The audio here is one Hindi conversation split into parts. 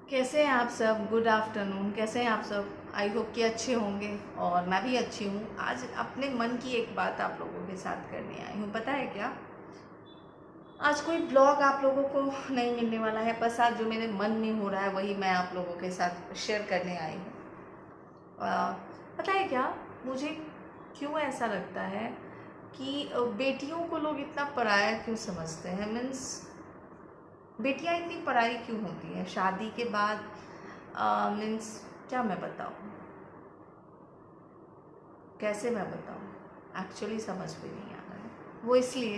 कैसे हैं आप सब? Good afternoon. कैसे हैं आप सब? आई होप कि अच्छे होंगे और मैं भी अच्छी हूँ। आज अपने मन की एक बात आप लोगों के साथ करने आई हूँ। पता है क्या, आज कोई ब्लॉग आप लोगों को नहीं मिलने वाला है। बस आज जो मेरे मन में हो रहा है वही मैं आप लोगों के साथ शेयर करने आई हूँ। पता है क्या, मुझे क्यों ऐसा लगता है कि बेटियों को लोग इतना पराया क्यों समझते हैं। मीन्स बेटियां इतनी पराई क्यों होती हैं शादी के बाद? मीन्स क्या मैं बताऊँ, कैसे मैं बताऊँ, एक्चुअली समझ में नहीं आ रहा है। वो इसलिए,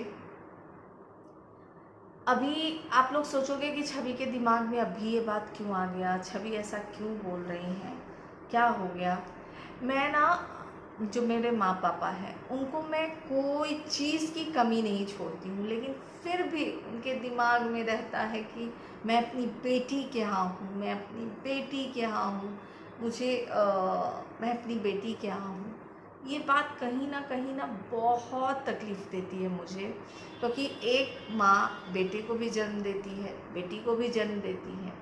अभी आप लोग सोचोगे कि छवि के दिमाग में अभी ये बात क्यों आ गया, छवि ऐसा क्यों बोल रही हैं, क्या हो गया। मैं ना, जो मेरे माँ पापा हैं उनको मैं कोई चीज़ की कमी नहीं छोड़ती हूँ, लेकिन फिर भी उनके दिमाग में रहता है कि मैं अपनी बेटी के यहाँ हूँ, मैं अपनी बेटी के यहाँ हूँ, मैं अपनी बेटी के यहाँ हूँ। ये बात कहीं ना बहुत तकलीफ़ देती है मुझे, क्योंकि एक माँ बेटे को भी जन्म देती है, बेटी को भी जन्म देती है,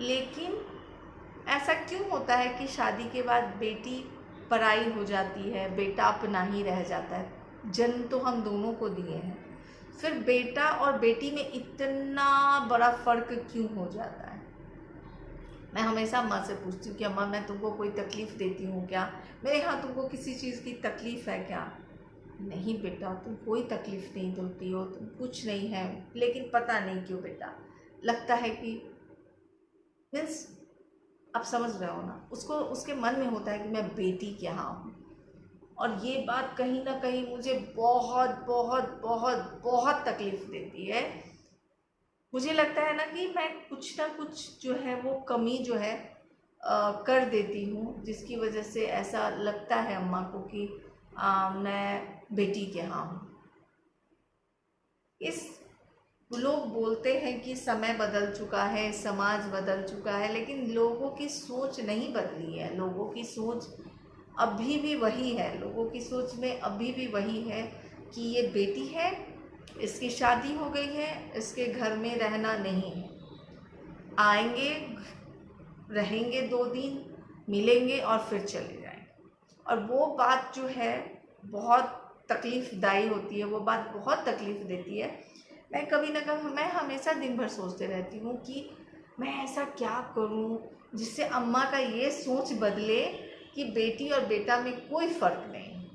लेकिन ऐसा क्यों होता है कि शादी के बाद बेटी पराई हो जाती है, बेटा अपना ही रह जाता है। जन्म तो हम दोनों को दिए हैं, फिर बेटा और बेटी में इतना बड़ा फ़र्क क्यों हो जाता है। मैं हमेशा अम्मा से पूछती हूँ कि अम्मा, मैं तुमको कोई तकलीफ़ देती हूँ क्या? मेरे यहाँ तुमको किसी चीज़ की तकलीफ़ है क्या? नहीं बेटा, तुम कोई तकलीफ़ नहीं देती हो, तुम कुछ नहीं है। लेकिन पता नहीं क्यों बेटा, लगता है कि, मीन्स आप समझ रहे हो ना, उसको उसके मन में होता है कि मैं बेटी के यहाँ हूँ। और ये बात कहीं ना कहीं मुझे बहुत बहुत बहुत बहुत तकलीफ़ देती है। मुझे लगता है ना कि मैं कुछ ना कुछ जो है वो कमी जो है कर देती हूँ, जिसकी वजह से ऐसा लगता है अम्मा को कि मैं बेटी के यहाँ हूँ। इस लोग बोलते हैं कि समय बदल चुका है, समाज बदल चुका है, लेकिन लोगों की सोच नहीं बदली है। लोगों की सोच अभी भी वही है, लोगों की सोच में अभी भी वही है कि ये बेटी है, इसकी शादी हो गई है, इसके घर में रहना नहीं है। आएंगे, रहेंगे 2 दिन, मिलेंगे और फिर चले जाएंगे। और वो बात जो है बहुत तकलीफ़दायी होती है, वो बात बहुत तकलीफ़ देती है। मैं हमेशा दिन भर सोचते रहती हूँ कि मैं ऐसा क्या करूँ जिससे अम्मा का ये सोच बदले कि बेटी और बेटा में कोई फ़र्क नहीं।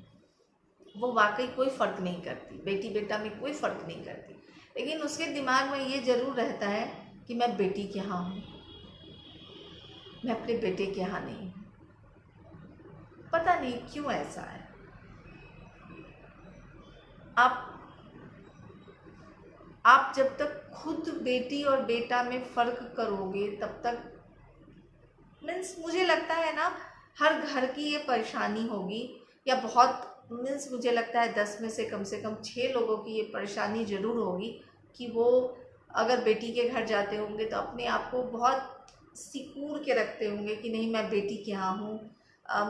वो वाकई कोई फ़र्क नहीं करती, बेटी बेटा में कोई फ़र्क नहीं करती, लेकिन उसके दिमाग में ये ज़रूर रहता है कि मैं बेटी के यहाँ हूँ, मैं अपने बेटे के यहाँ नहीं हूँ। पता नहीं क्यों ऐसा है। आप आप जब तक खुद बेटी और बेटा में फ़र्क करोगे तब तक, मीन्स मुझे लगता है ना, हर घर की ये परेशानी होगी, या बहुत, मीन्स मुझे लगता है 10 में से कम 6 लोगों की ये परेशानी ज़रूर होगी कि वो अगर बेटी के घर जाते होंगे तो अपने आप को बहुत सिक्योर के रखते होंगे कि नहीं, मैं बेटी के यहाँ हूँ,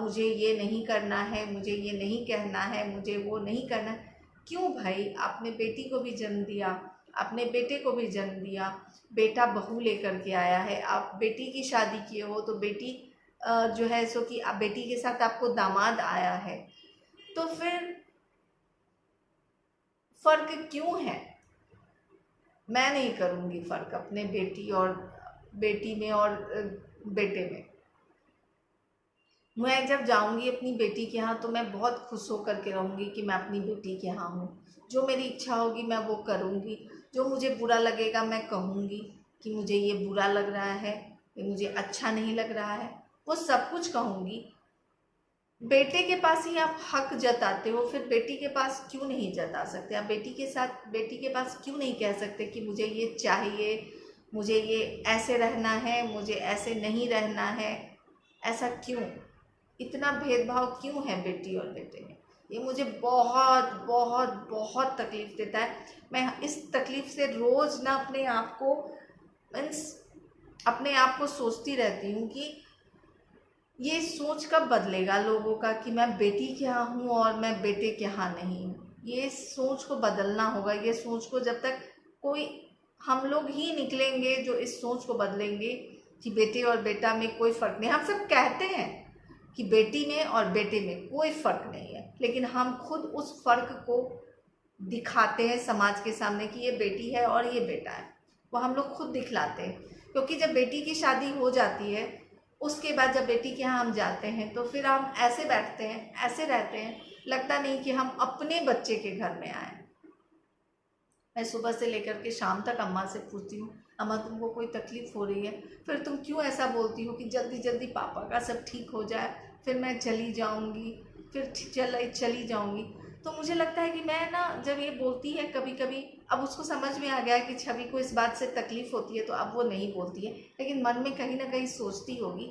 मुझे ये नहीं करना है, मुझे ये नहीं कहना है, मुझे वो नहीं करना है। क्यों भाई, आपने बेटी को भी जन्म दिया, अपने बेटे को भी जन्म दिया, बेटा बहू लेकर के आया है, आप बेटी की शादी किए हो तो बेटी जो है सो कि आप बेटी के साथ आपको दामाद आया है, तो फिर फ़र्क क्यों है? मैं नहीं करूँगी फ़र्क अपने बेटी में और बेटे में। मैं जब जाऊंगी अपनी बेटी के यहाँ तो मैं बहुत खुश होकर के रहूँगी कि मैं अपनी बेटी के यहाँ हूँ। जो मेरी इच्छा होगी मैं वो करूँगी, जो मुझे बुरा लगेगा मैं कहूँगी कि मुझे ये बुरा लग रहा है, ये मुझे अच्छा नहीं लग रहा है, वो सब कुछ कहूँगी। बेटे के पास ही आप हक जताते हो, फिर बेटी के पास क्यों नहीं जता सकते? आप बेटी के पास क्यों नहीं कह सकते कि मुझे ये चाहिए, मुझे ये ऐसे रहना है, मुझे ऐसे नहीं रहना है? ऐसा क्यों? इतना भेदभाव क्यों है बेटी और बेटे में? ये मुझे बहुत बहुत बहुत तकलीफ़ देता है। मैं इस तकलीफ़ से रोज़ ना अपने आप को, मीन्स अपने आप को सोचती रहती हूँ कि ये सोच कब बदलेगा लोगों का कि मैं बेटी के यहाँ हूँ और मैं बेटे के यहाँ नहीं हूँ। ये सोच को बदलना होगा। ये सोच को जब तक कोई, हम लोग ही निकलेंगे जो इस सोच को बदलेंगे कि बेटे और बेटा में कोई फ़र्क नहीं। हम सब कहते हैं कि बेटी में और बेटे में कोई फ़र्क नहीं है, लेकिन हम खुद उस फ़र्क को दिखाते हैं समाज के सामने कि ये बेटी है और ये बेटा है, वो हम लोग खुद दिखलाते हैं। क्योंकि जब बेटी की शादी हो जाती है, उसके बाद जब बेटी के यहाँ हम जाते हैं तो फिर हम ऐसे बैठते हैं, ऐसे रहते हैं, लगता नहीं कि हम अपने बच्चे के घर में आए। मैं सुबह से लेकर के शाम तक अम्मा से पूछती हूँ, अम्मा तुमको कोई तकलीफ़ हो रही है? फिर तुम क्यों ऐसा बोलती हो कि जल्दी जल्दी पापा का सब ठीक हो जाए, फिर मैं चली जाऊँगी, फिर चली जाऊँगी। तो मुझे लगता है कि मैं ना, जब ये बोलती है कभी कभी, अब उसको समझ में आ गया है कि छवि को इस बात से तकलीफ़ होती है, तो अब वो नहीं बोलती है, लेकिन मन में कहीं ना कहीं सोचती होगी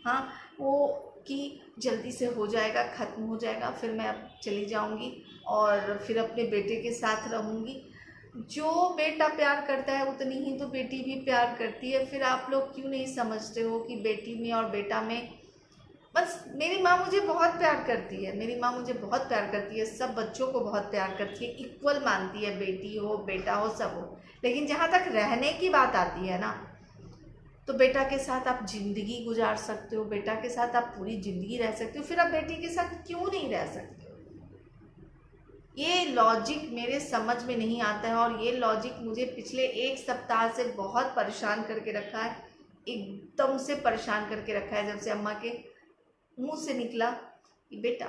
हाँ वो, कि जल्दी से हो जाएगा, ख़त्म हो जाएगा, फिर मैं अब चली जाऊँगी और फिर अपने बेटे के साथ रहूँगी। जो बेटा प्यार करता है उतनी ही तो बेटी भी प्यार करती है। फिर आप लोग क्यों नहीं समझते हो कि बेटी में और बेटा में, बस मेरी माँ मुझे बहुत प्यार करती है, मेरी माँ मुझे बहुत प्यार करती है, सब बच्चों को बहुत प्यार करती है, इक्वल मानती है, बेटी हो बेटा हो सब हो। लेकिन जहाँ तक रहने की बात आती है ना, तो बेटा के साथ आप ज़िंदगी गुजार सकते हो, बेटा के साथ आप पूरी ज़िंदगी रह सकते हो, फिर आप बेटी के साथ क्यों नहीं रह सकते हो? ये लॉजिक मेरे समझ में नहीं आता है, और ये लॉजिक मुझे पिछले 1 सप्ताह से बहुत परेशान करके रखा है, एकदम से परेशान करके रखा है। जब से अम्मा के मुंह से निकला कि बेटा,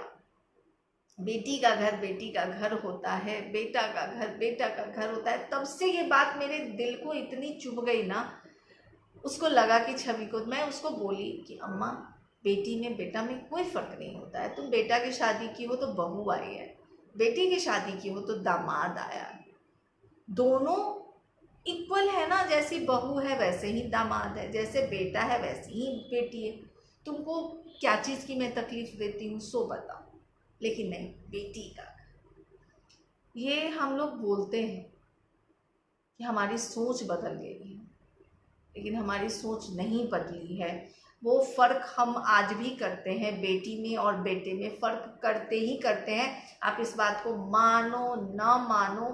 बेटी का घर बेटी का घर होता है, बेटा का घर बेटा का घर होता है, तब से ये बात मेरे दिल को इतनी चुभ गई ना। उसको लगा कि छवि को, मैं उसको बोली कि अम्मा, बेटी में बेटा में कोई फ़र्क नहीं होता है, तुम बेटा की शादी की हो तो बहू आई है, बेटी की शादी की हो तो दामाद आया, दोनों इक्वल है ना। जैसी बहू है वैसे ही दामाद है, जैसे बेटा है वैसी ही बेटी है। तुमको क्या चीज़ की मैं तकलीफ़ देती हूँ सो बताओ। लेकिन नहीं, बेटी का, ये हम लोग बोलते हैं कि हमारी सोच बदल गई है, लेकिन हमारी सोच नहीं बदली है। वो फ़र्क हम आज भी करते हैं, बेटी में और बेटे में फ़र्क करते ही करते हैं। आप इस बात को मानो ना मानो,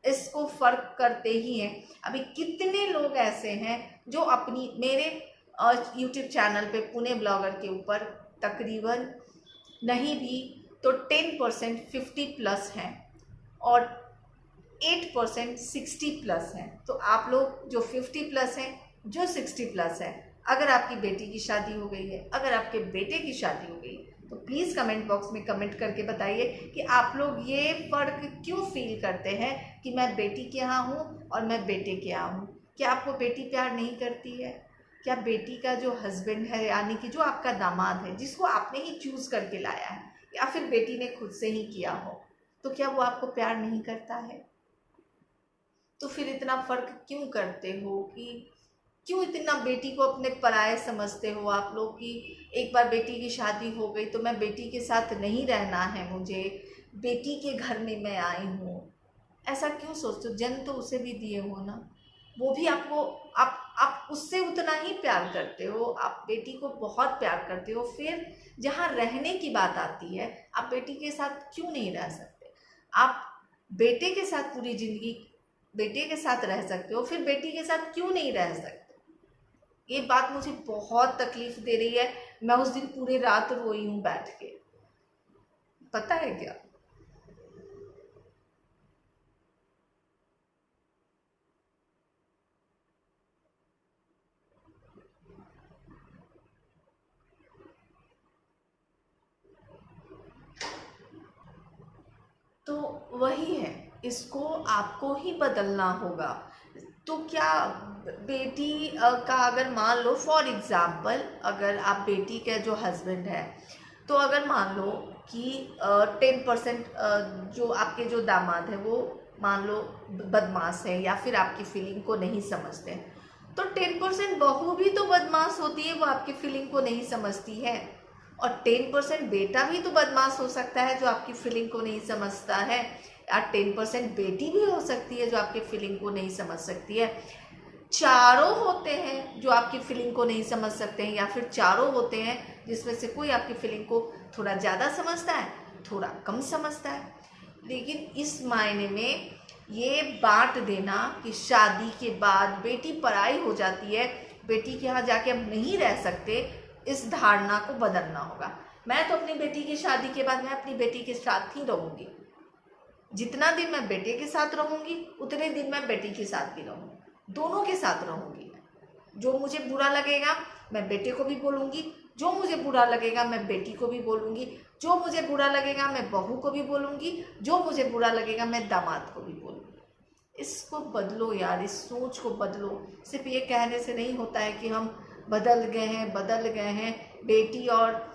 इसको फ़र्क करते ही हैं। अभी कितने लोग ऐसे हैं जो अपनी, मेरे यूट्यूब चैनल पे पुणे ब्लॉगर के ऊपर तकरीबन नहीं भी तो 10% 50+ हैं और 8% 60+ हैं। तो आप लोग जो 50+ हैं, जो 60+ है, अगर आपकी बेटी की शादी हो गई है, अगर आपके बेटे की शादी हो गई, तो प्लीज़ कमेंट बॉक्स में कमेंट करके बताइए कि आप लोग ये फ़र्क क्यों फील करते हैं कि मैं बेटी के यहाँ हूँ और मैं बेटे के यहाँ हूँ। क्या आपको बेटी प्यार नहीं करती है? क्या बेटी का जो हस्बैंड है, यानी कि जो आपका दामाद है, जिसको आपने ही चूज़ करके लाया है, या फिर बेटी ने खुद से ही किया हो, तो क्या वो आपको प्यार नहीं करता है? तो फिर इतना फ़र्क क्यों करते हो? कि क्यों इतना बेटी को अपने पराये समझते हो आप लोग कि एक बार बेटी की शादी हो गई तो मैं बेटी के साथ नहीं रहना है, मुझे बेटी के घर में मैं आई हूँ। ऐसा क्यों सोचते हो? जन्म तो उसे भी दिए हो ना, वो भी आपको, आप उससे उतना ही प्यार करते हो, आप बेटी को बहुत प्यार करते हो। फिर जहाँ रहने की बात आती है, आप बेटी के साथ क्यों नहीं रह सकते? आप बेटे के साथ पूरी ज़िंदगी बेटे के साथ रह सकते हो, फिर बेटी के साथ क्यों नहीं रह सकते? ये बात मुझे बहुत तकलीफ़ दे रही है। मैं उस दिन पूरी रात रोई हूँ बैठ के, पता है क्या? तो वही है, इसको आपको ही बदलना होगा। तो क्या बेटी का, अगर मान लो फॉर एग्ज़ाम्पल, अगर आप बेटी के जो हस्बैंड है, तो अगर मान लो कि 10% जो आपके जो दामाद है वो मान लो बदमाश है या फिर आपकी फीलिंग को नहीं समझते हैं, तो 10% बहू भी तो बदमाश होती है, वो आपकी फीलिंग को नहीं समझती है। और 10% बेटा भी तो बदमाश हो सकता है जो आपकी फीलिंग को नहीं समझता है, या 10% बेटी भी हो सकती है जो आपकी फीलिंग को नहीं समझ सकती है। चारों होते हैं जो आपकी फीलिंग को नहीं समझ सकते हैं, या फिर चारों होते हैं जिसमें से कोई आपकी फीलिंग को थोड़ा ज़्यादा समझता है, थोड़ा कम समझता है। लेकिन इस मायने में ये बांट देना कि शादी के बाद बेटी पराई हो जाती है, बेटी के यहाँ जाके अब नहीं रह सकते, इस धारणा को बदलना होगा। मैं तो अपनी बेटी की शादी के बाद मैं अपनी बेटी के साथ ही रहूँगी। जितना दिन मैं बेटे के साथ रहूँगी उतने दिन मैं बेटी के साथ भी रहूँगी, दोनों के साथ रहूँगी। जो मुझे बुरा लगेगा मैं बेटे को भी बोलूँगी, जो मुझे बुरा लगेगा मैं बेटी को भी बोलूँगी, जो मुझे बुरा लगेगा मैं बहू को भी बोलूँगी, जो मुझे बुरा लगेगा मैं दामाद को भी बोलूँगी। इसको बदलो यार, इस सोच को बदलो। सिर्फ ये कहने से नहीं होता है कि हम बदल गए हैं, बेटी और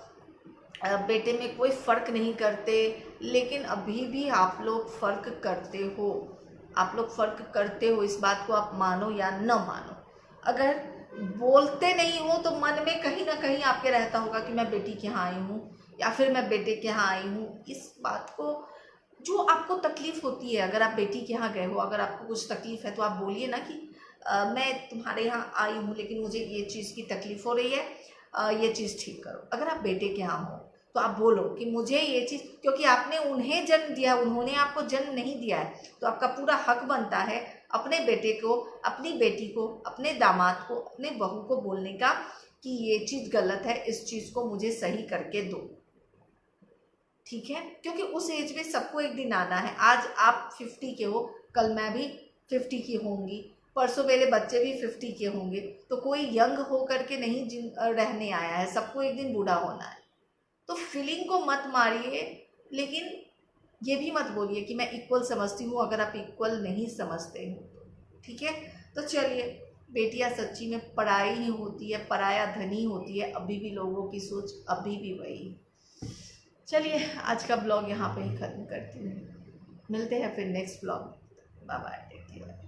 बेटे में कोई फ़र्क नहीं करते, लेकिन अभी भी आप लोग फ़र्क करते हो। आप लोग फ़र्क करते हो, इस बात को आप मानो या न मानो। अगर बोलते नहीं हो तो मन में कहीं ना कहीं आपके रहता होगा कि मैं बेटी के यहाँ आई हूँ या फिर मैं बेटे के यहाँ आई हूँ। इस बात को, जो आपको तकलीफ़ होती है, अगर आप बेटी के यहाँ गए हो, अगर आपको कुछ तकलीफ़ है तो आप बोलिए ना कि मैं तुम्हारे यहाँ आई हूँ लेकिन मुझे ये चीज़ की तकलीफ़ हो रही है, ये चीज़ ठीक करो। अगर आप बेटे के यहाँ हो तो आप बोलो कि मुझे ये चीज़, क्योंकि आपने उन्हें जन्म दिया, उन्होंने आपको जन्म नहीं दिया है, तो आपका पूरा हक बनता है अपने बेटे को, अपनी बेटी को, अपने दामाद को, अपने बहू को बोलने का कि ये चीज़ गलत है, इस चीज़ को मुझे सही करके दो। ठीक है, क्योंकि उस एज में सबको एक दिन आना है। आज आप 50 के हो, कल मैं भी 50 की होंगी, परसों मेरे बच्चे भी 50 के होंगे। तो कोई यंग हो करके नहीं रहने आया है, सबको एक दिन बूढ़ा होना है। तो फीलिंग को मत मारिए, लेकिन ये भी मत बोलिए कि मैं इक्वल समझती हूँ, अगर आप इक्वल नहीं समझते हो तो। ठीक है, तो चलिए, बेटियाँ सच्ची में पराई ही होती है, पराया धनी होती है। अभी भी लोगों की सोच अभी भी वही। चलिए, आज का ब्लॉग यहाँ पे ही ख़त्म करती हूँ। मिलते हैं फिर next blog. Bye bye, take care.